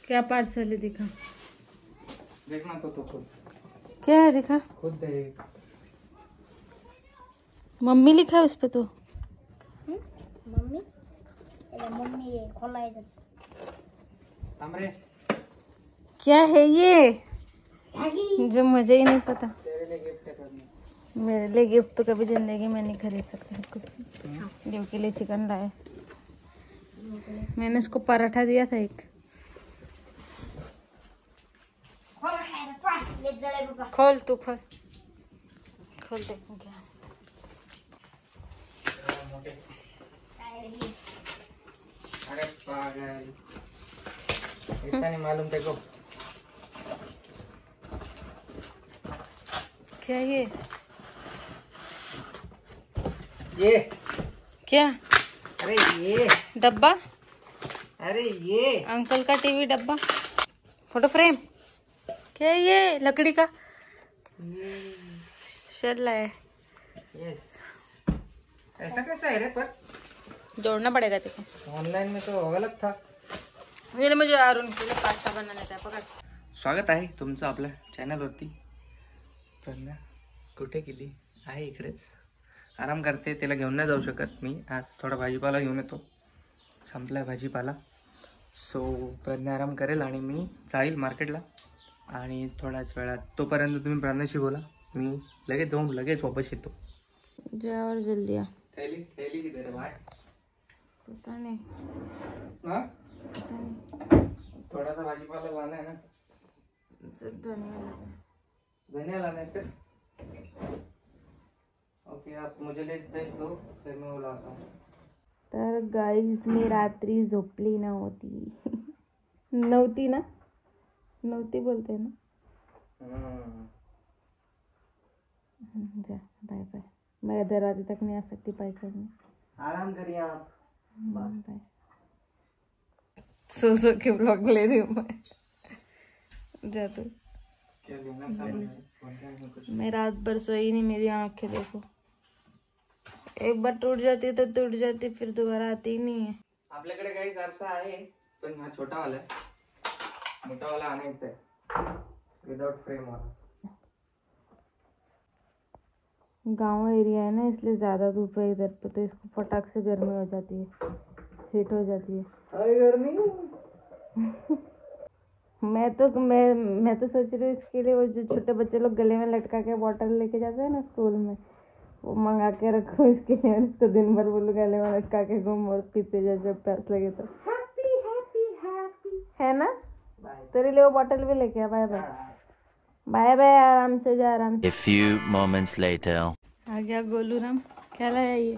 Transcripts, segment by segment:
क्या पार्सल है दिखा, देखना तो खुद क्या है दिखा, खुद देख। मम्मी लिखा है उस पे तो। मम्मी मम्मी ये खोला इधर। हमरे क्या है ये आगी। जो मुझे ही नहीं पता। तेरे लिए गिफ्ट है करने। मेरे लिए गिफ्ट तो कभी जिंदगी में नहीं खरीद सकते कुछ। देव के लिए चिकन लाए, मैंने उसको पराठा दिया था एक। खोल तू, खोल खोल देखो क्या। अरे पागल, इतना नहीं मालूम तेरे को? क्या ये क्या अरे ये डब्बा, अरे ये अंकल का टीवी डब्बा, फोटो फ्रेम। क्या है ये लकड़ी का शल है। यस, ऐसा कैसा है रे? पर जोड़ना पड़ेगा देखो, ऑनलाइन में तो अलग था। ये मुझे अरुण के लिए पास्ता बनाना था। पकड़। स्वागत आहे तुमचं आपल्या चॅनलवरती. प्रज्ञा कुठे गेली? आहे इकडेच, आराम करते. तिला घेऊन नाही जाऊ शकत मी आज, थोडा भाजीपाला घेऊन येतो, संपलाय भाजीपाला. सो प्रज्ञा आराम करेल आणि मी जाईल मार्केटला आणि थोड्याच वेळात. तोपर्यंत तुम्ही प्रज्ञाशी बोला, मी लगेच जाऊन लगेच वापस येतो. जा और जल्दी आ। थैली थैली किधर है भाई? पता नहीं, हाँ पता नहीं। थोड़ा सा भाजीपाला लाना है ना, धनिया लाना है सिर्फ। ओके, आप मुझे लिस्ट भेज दो, फिर मैं वो लाता हूँ. तर गाईज मी रात्री झोपली नव्हती. नव्हती ना, नव्हती बोलते ना. जा बाय बाय, मैं दरवाजे तक नहीं आ सकती पाई करने. आराम करिए आप. बाय. सो के ब्लॉग ले रही हूँ मैं. जा तू. क्या लेना था? मैं रात भर सोई नहीं, मेरी आंखें देखो, एक बार टूट जाती तो टूट जाती, फिर दोबारा आती ही नहीं है. आपल्याकडे काही आरसा आहे, पण हा छोटा वाला आहे, मोठा वाला आणायचा आहे विदाउट फ्रेम वाला. गांव एरिया है ना, इसलिए ज्यादा धूप है इधर पे, तो इसको फटाक से गर्मी हो जाती है, हीट हो जाती है. अरे गर्मी मैं तो सोच रही हूँ इसके लिए वो जो छोटे बच्चे लोग गले में लटका के बॉटल लेके जाते हैं ना स्कूल में, वो मंगा के रखो इसके लिए, इसको दिन भर बोलो गले में लटका के घूम और पीते जा जब प्यास लगे तो. हैप्पी हैप्पी हैप्पी है ना. तेरे लिए वो बॉटल भी लेके आ. Bye bye. बाय बाय, आराम से जा, आराम से. A few moments later. आ गया गोलू राम. क्या लाया ये?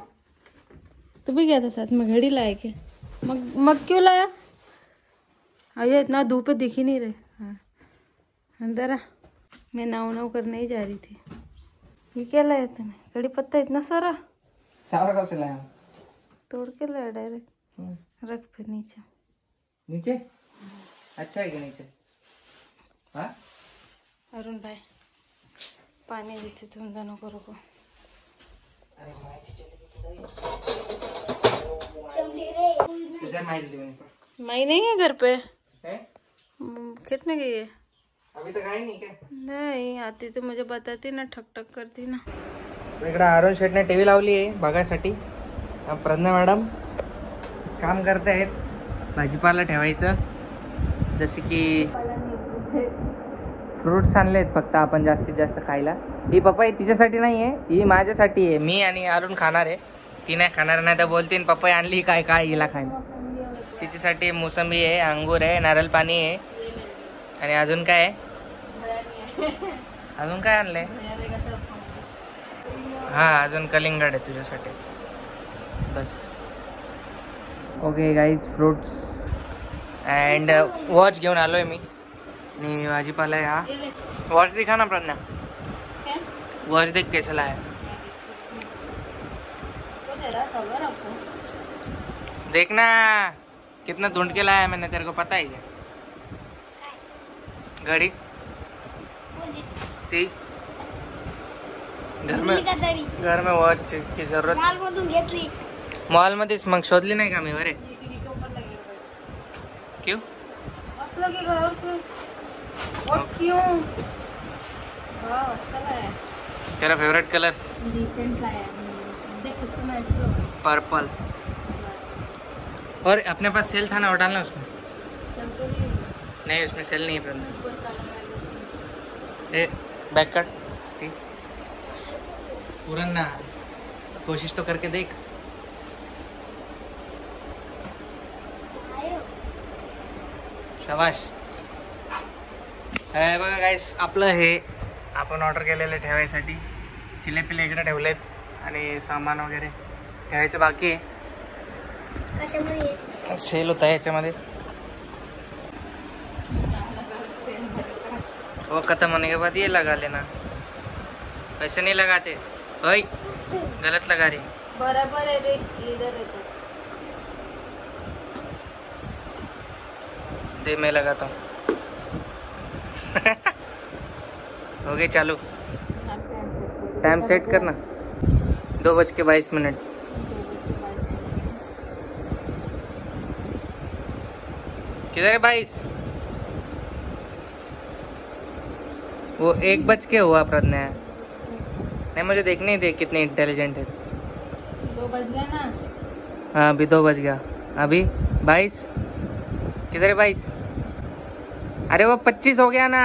तू भी गया था साथ में? घड़ी लाया क्या? मग क्यों लाया? अरे इतना धूप दिख ही नहीं रहे. हाँ अंदर आ, मैं नाव करने ही जा रही थी. ये क्या लाया तूने? कड़ी पत्ता इतना सारा? सारा कहाँ से लाया? तोड़ के लाया डायरेक्ट. रख फिर नीचे. नीचे अच्छा है कि नीचे? हाँ अरुण भाई पानी देते तुम दोनों को. रुको. अरे माई नहीं है घर पे, है? खेत में गई है. अभी तक आई नहीं क्या? नहीं आती तो मुझे बताती ना, ठक ठक करती ना. इकडे अरुण शेटने टीव्ही लावली आहे बघायसाठी. प्रज्ञा मॅडम काम करत आहेत, भाजीपाला ठेवायचं, जसे की फ्रूट्स आणले आहेत फक्त आपण जास्तीत जास्त खायला. ही पपई तिच्यासाठी नाही आहे, ही माझ्यासाठी आहे. मी आणि अरुण खाणार आहे, ती नाही खाणार. नाही तर बोलतीन पपई आणली काय काय हिला खायला. तिच्यासाठी मोसंबी आहे, अंगूर आहे, नारळ पाणी आहे आणि अजून काय आहे? अजून काय आणलंय? हा अजून कलिंगड आहे तुझ्यासाठी. बस. Okay guys, fruits and watch घेऊन आलोय मी. आणि भाजीपाला आहे हा. वॉच दिखा ना प्रज्ञा, वॉच देख कैसा लाया. देखना कितना ढूंढ के लाया मैंने, तेरे को पता है क्या? घड़ी थी घर में वॉच की जरूरत घेतली. मॉल मध्येच. मग शोधली नाही का मी? बरे क्यों? लगेगा और क्यों? और क्यों? वाह अच्छा है। तेरा फेवरेट कलर? डिसेंट है। देख उसको मैं ऐसे पर्पल। और अपने पास सेल था ना, और डालना उसमें। नहीं उसमें सेल नहीं है प्रज्ञा। ए बैक कट पुरन्ना, कोशिश तो करके देख। शाबाश. हे बघा गाईस, आपलं हे आपण ऑर्डर केलेलं ठेवायसाठी चिलेपिले इकडे ठेवलेत आणि सामान वगैरे ठेवायचं बाकी आहे. कशामध्ये सेल होता है याच्यामध्ये. वो खत्म होने के बाद ये लगा लेना. पैसे नहीं लगाते. ओए गलत लगा रही. बराबर है देख इधर है तो. दे मैं लगाता हूँ. हो गए चालू. टाइम सेट करना. 2:22. किधर है 22? वो 1 हुआ प्रज्ञा. नहीं मुझे देखने ही दे कितने इंटेलिजेंट है. 2 बज गया ना. हाँ अभी 2 बज गया. अभी 22. किधर है 22? अरे वो 25 हो गया ना.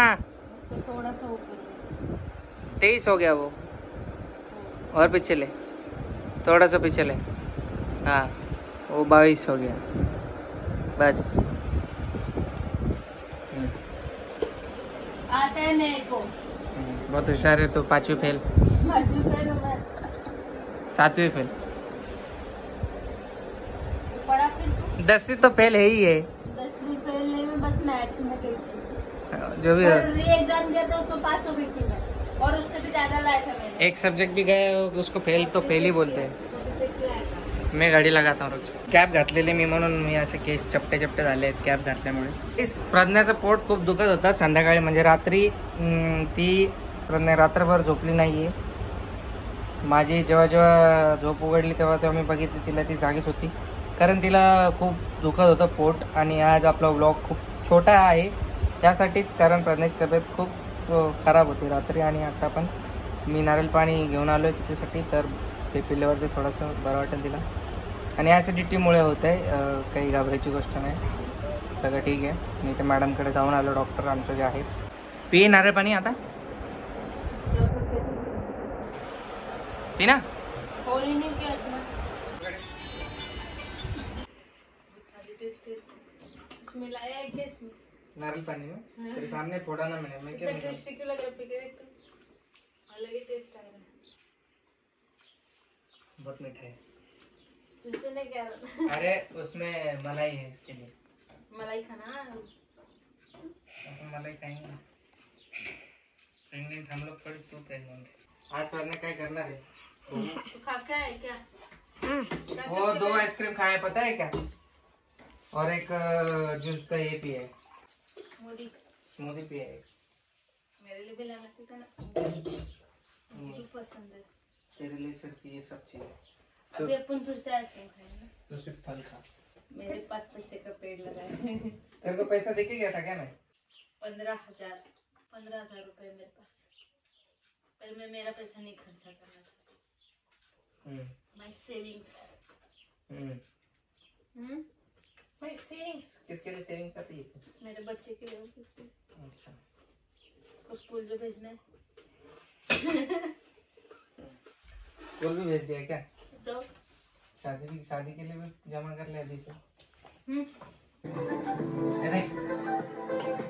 तो थोड़ा सा ऊपर 23 हो गया वो. और पीछे ले, थोड़ा सा पीछे ले. हाँ वो 22 हो गया बस. आता है मेरे को. बहुत होशियार है तो. 5वीं फेल, 7वीं फेल, पढ़ा फिर तू. 10वीं तो फेल है ही है. 10वीं फेल नहीं मैं बस मैथ्स में गई थी. जो भी हो. री एग्जाम दिया था उसमें पास हो गई थी मैं. और उससे भी ज्यादा लाया था मैंने. एक सब्जेक्ट भी गया उसको फेल तो फेल ही बोलते हैं. मी गाडी लगाता रोज. कॅप घातलेली मी म्हणून मी असे केस चपटे चपटे झाले आहेत कॅप घातल्यामुळे. इस प्रज्ञाचं पोट खूप दुखत होता संध्याकाळी, म्हणजे रात्री. ती प्रज्ञा रात्रभर झोपली नाहीये. माझी जेव्हा जेव्हा झोप उघडली तेव्हा तेव्हा मी बघितली तिला ती जागीच होती, कारण तिला खूप दुखत होतं पोट. आणि आज आपला व्लॉग खूप छोटा आहे त्यासाठीच, कारण प्रज्ञाची तब्येत खूप खराब होती रात्री. आणि आता पण मी नारळ पाणी घेऊन आलो आहे तिच्यासाठी, तर ते पिल्यावरती थोडंसं बरं वाटेल तिला. आणि ॲसिडिटीमुळे होत आहे, काही घाबरायची गोष्ट नाही, सगळं ठीक आहे. मी ते मॅडमकडे जाऊन आलो, डॉक्टर आमचं जे आहे. पी नारळ पाणी आता. पी ना. होली नहीं किया था. इसमें लाया है क्या इसमें? नारळ पानी में तेरे सामने फोड़ा ना मैंने. मैं क्या इतना टेस्टी क्यों लग रहा है? पी के देख तो. अलग ही टेस्ट आ रहा है. बहुत मीठा है. इसमें क्या अरे उसमें मलाई है इसके लिए. मलाई खाना. अपन मलाई खाएंगे. प्रेग्नेंट हम लोग थोड़ी, तू प्रेग्नेंट. आज प्रज्ञा क्या करना है? तो खा क्या है क्या? वो 2 आइसक्रीम खाया पता है क्या, और एक जूस का ये पिया है, स्मूदी पिया है. मेरे लिए भी लाना चाहिए ना. मुझे पसंद है. तेरे लिए सिर्फ ये सब चीज. अभी अपन फिर से आइसक्रीम खाएंगे. तो सिर्फ फल खा. मेरे पास पैसे का पेड़ लगा है. तेरे को पैसा देके गया था क्या मैं? 15,000 रुपए मेरे पास. पर मैं मेरा पैसा नहीं खर्चा करना चाहती. My savings. My savings. किसके लिए सेविंग करती है? मेरे बच्चे के लिए और किसके लिए? अच्छा. उसको स्कूल जो भेजना है. स्कूल भी भेज दिया क्या? तो शादी के लिए भी जमा कर ले अभी से.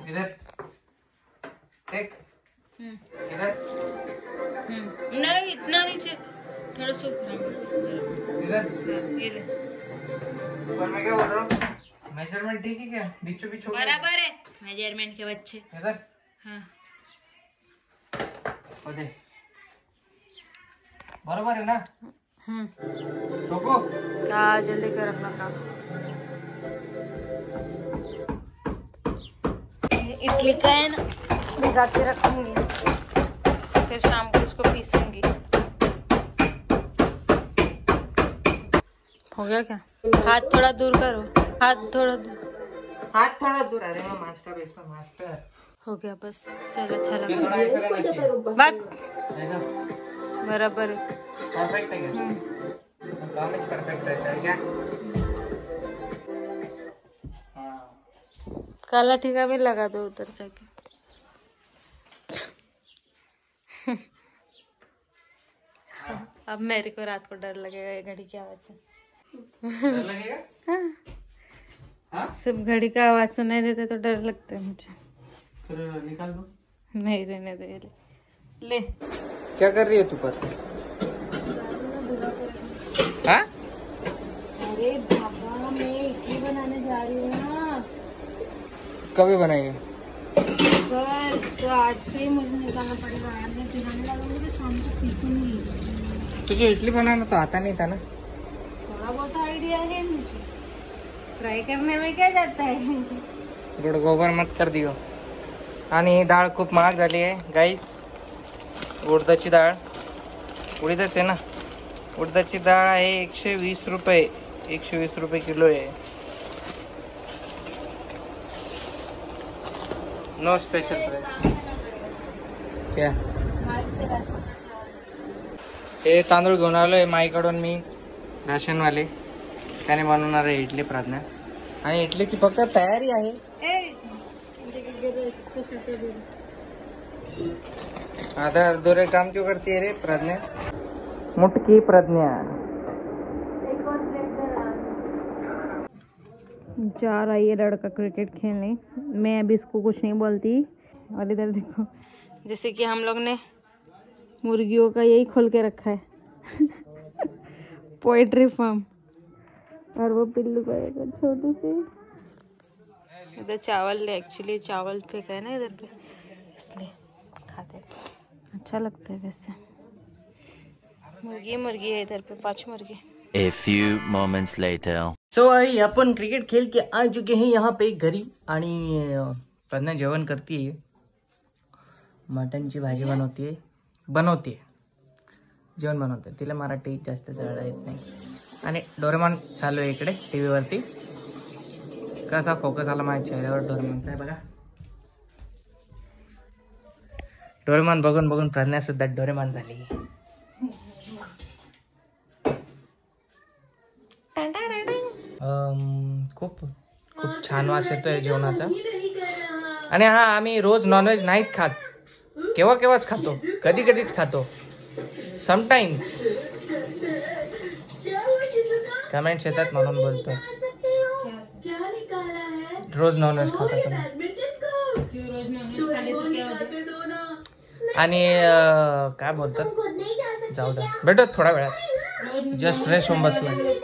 इधर देख. इधर नहीं इतना नीचे थोड़ा सा ऊपर. इधर ये ले. पर मैं क्या बोल रहा हूँ, मेजरमेंट ठीक है क्या? बीचों बीच हो गया? बराबर है मेजरमेंट के बच्चे. इधर. हाँ हो दे. बराबर है ना? ठोको. हाँ जल्दी कर अपना काम. इडली का है ना, भिगा के रखूंगी, फिर शाम को इसको पीसूंगी. हो गया क्या? हाथ थोड़ा दूर करो. हाथ थोड़ा दूर. हाथ थोड़ा दूर, अरे मैं मास्टर इसमें मास्टर हो गया बस, चल अच्छा लगा। थोड़ा ऐसा रहना चाहिए, ऐसा बराबर है। परफेक्ट है क्या? काम इज परफेक्ट रहता है क्या? हाँ काला टीका भी लगा दो उधर जाके। अब मेरे को रात को डर लगेगा ये घड़ी की आवाज से। डर लगेगा? हाँ? सब घड़ी का आवाज सुनाई देते तो डर लगता है मुझे। फिर निकाल दो। नहीं रहने दे, ले। क्या कर रही है तू पर? हाँ? अरे बाबा, मैं इडली बनाने जा रही हूँ ना। कभी बनाएगी? कल तो आज से मुझे निकालना पड़ेगा। आज मैं पिघाने लगूंगी तो शाम को पीसूंगी। तुझे इडली बनाना तो आता नहीं था ना? थोड़ा बहुत आइडिया है मुझे, ट्राई करने में क्या जाता है। गुड गोबर मत कर दियो. आणि डाळ खूप महाग झाली आहे गाईस. उडदाची डाळ, उडीदच आहे ना, उडदाची डाळ आहे 120 रुपये. 120 रुपये किलो आहे. No special price. क्या हे तांदूळ घेऊन आलोय माईकडून मी, राशनवाले. त्याने बनवणार आहे इडली प्रार्थना, आणि इडलीची फक्त तयारी आहे. आधा दोरे काम क्यों करती है रे प्रज्ञा? मुटकी प्रज्ञा. जा रहा है ये लड़का क्रिकेट खेलने. मैं अभी इसको कुछ नहीं बोलती. और इधर देखो, जैसे कि हम लोग ने मुर्गियों का यही खोल के रखा है. Poetry form. और वो पिल्लू का छोटू से. इधर चावल, एक्चुअली चावल फेंका है ना इधर पे, इसलिए खाते हैं. अच्छा लगता है वैसे. मुर्गी है इधर पे, 5 मुर्गी. A few moments later. सो आई आपण क्रिकेट खेल के आ चुके हैं यहाँ पे घरी. आणि प्रज्ञा जेवण करतीये, मटनची भाजी बनवते जेवण बनवते. तिला मराठी जास्त जळा येत नाही. आणि डोरेमॉन चालू आहे इकडे टीव्ही वरती. कसा फोकस आला माझ्या चेहऱ्यावर डोरेमॉनचा आहे बघा. डोरेमॉन बघून बघून प्रज्ञा सुद्धा डोरेमॉन झाली. खूप खूप छान वास येतोय जेवणाचा. आणि हा, आम्ही रोज नॉनव्हेज नाहीत खात, केव्हा केव्हाच खातो, कधी कधीच खातो. समटाइम्स कमेंट्स येतात म्हणून बोलतोय. रोज नॉनव्हेज खाता तुम्ही? आणि काय बोलतात, जाऊ द्या, भेटत थोड्या वेळात. जस्ट फ्रेश होऊन बसलोय.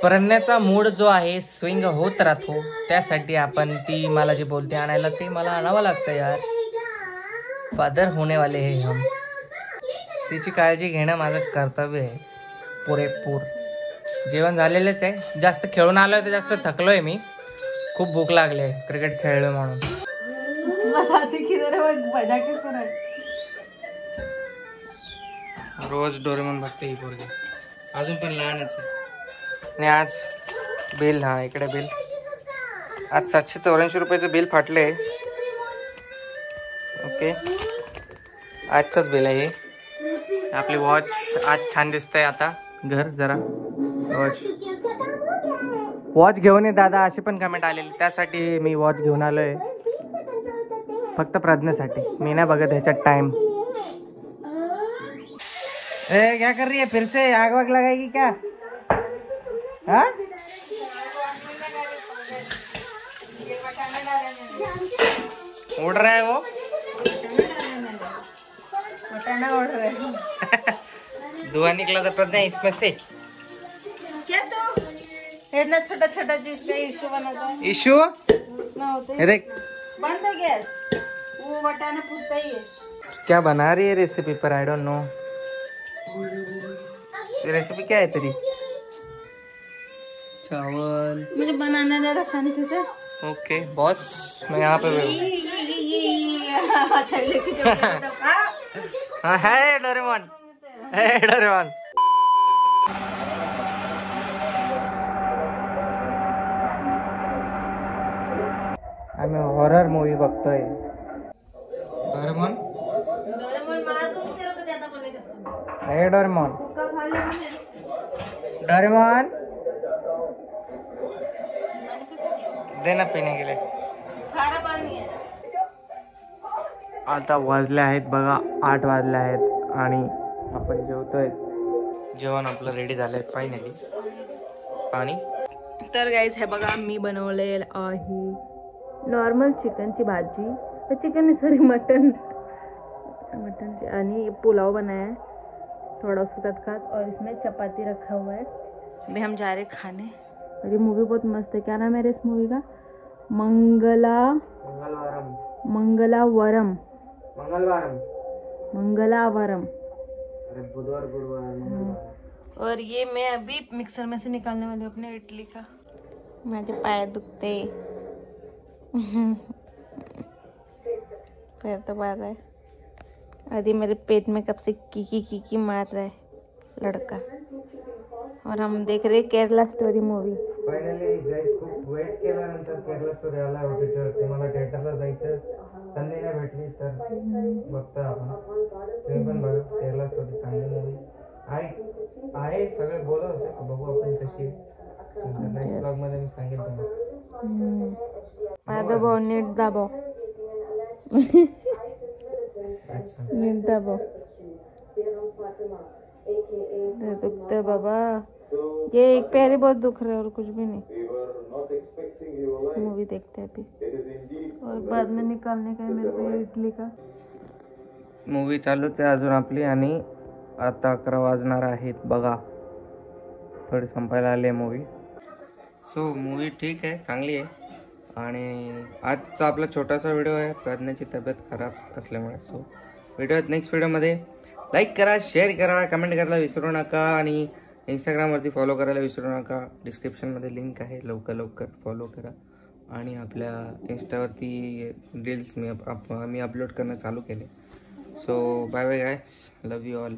प्रज्ञाचा मूड जो आहे स्विंग होत राहतो, त्यासाठी आपण ती मला जे बोलते आणायला ते मला आणावं लागतं यार. फादर होने वाले हे हम. तिची काळजी घेणं माझं कर्तव्य आहे पुरेपूर. जेवण झालेलंच आहे. जास्त खेळून आलोय तर जास्त थकलोय मी. खूप भूक लागली आहे क्रिकेट खेळलोय म्हणून. रोज डोरेमॉन बघते ही पोरगी, अजून पण लहानच आहे. आणि आज बिल, हा इकडे बिल, आज 784 रुपयाचं बिल फाटले. ओके, आजचंच बिल आहे हे. आपली वॉच आज छान दिसतंय. आता घर जरा वॉच घेऊन ये दादा, अशी पण कमेंट आलेली. त्यासाठी मी वॉच घेऊन आलोय, फक्त प्रज्ञेसाठी. मी नाही बघत ह्याच्यात टाइम. ए क्या कर रही है, फिर से आग वाग लगाएगी क्या? हाँ? उड़ रहा है वो. उड़ रहा है. धुआं निकला था प्रज्ञा इसमें से. क्या तो इतना छोटा छोटा चीज का इशू बनाता है. इशू ना होते ये देख, बंद है गैस. वो बटाना फूटता ही है. क्या बना रही है रेसिपी पर, आई डोंट नो. रेसिपी क्या है तेरी? चावल. मुझे बनाना दे रखा नहीं था. ओके बॉस, मैं यहाँ पे हाँ है डोरेमॉन, है डोरेमॉन. हॉरर मूवी बघतोय. डोरेमॉन हे डोरेमॉन डोरेमॉन दे ना पिणे गेले. आता वाजले आहेत बघा 8 वाजले आहेत आणि आपण जेवतोय. जेवण आपलं रेडी झालंय फायनली. पाणी तर गाईज हे बघा मी बनवलेलं आहे नॉर्मल चिकनची भाजी चिकन सॉरी मटन आणि पुलाव बनाया है थोड़ा उसके साथ खास और इसमें चपाती रखा हुआ है. अभी हम जा रहे खाने और ये मूवी बहुत मस्त है. क्या नाम है इस मूवी का? मंगलावरम. बुधवार गुरुवार. और ये मैं अभी मिक्सर में से निकालने वाली हूँ अपने इडली का. माझे पाय दुखते पैर तो मार रहा है. अभी मेरे पेट में कब से की मार रहा है लड़का. और हम देख रहे Kerala story movie. Finally guys खूप वेट केल्यानंतर केरला स्टोरी आला OTT. तुम्हाला थिएटरला जायचं संधी नाही भेटली तर बघतोय आपण. तुम्ही पण बघा केरला स्टोरी चांगली मूवी आहे. सगळे बोलत होते बघू आपण कशी आहे. नेक्स्ट ब्लॉग मध्ये मी सांगेल तुम्हाला. दाबव नीट दाबव नीट दाबव. दुखते बाबा. ये एक पैर ही बहुत दुख रहा है और कुछ भी नहीं. मूवी देखते हैं अभी और बाद में निकालने का है मेरे को इडली का. मूवी चालूच आहे अजून आपली आणि आता 11 वाजणार आहेत बघा. थोडी संपायला आली आहे मूवी. सो मूवी ठीक आहे चांगली आहे. आणि आजचा आपला छोटासा व्हिडिओ आहे प्रज्ञाची तब्येत खराब असल्यामुळे. सो व्हिडिओ नेक्स्ट व्हिडिओमध्ये लाईक करा, शेअर करा, कमेंट करायला विसरू नका आणि इंस्टाग्रामवरती फॉलो करायला विसरू नका. डिस्क्रिप्शनमध्ये लिंक आहे. लवकर फॉलो करा. आणि आपल्या इंस्टावरती रील्स मी अपलोड करणं चालू केले. So bye bye guys. Love you all.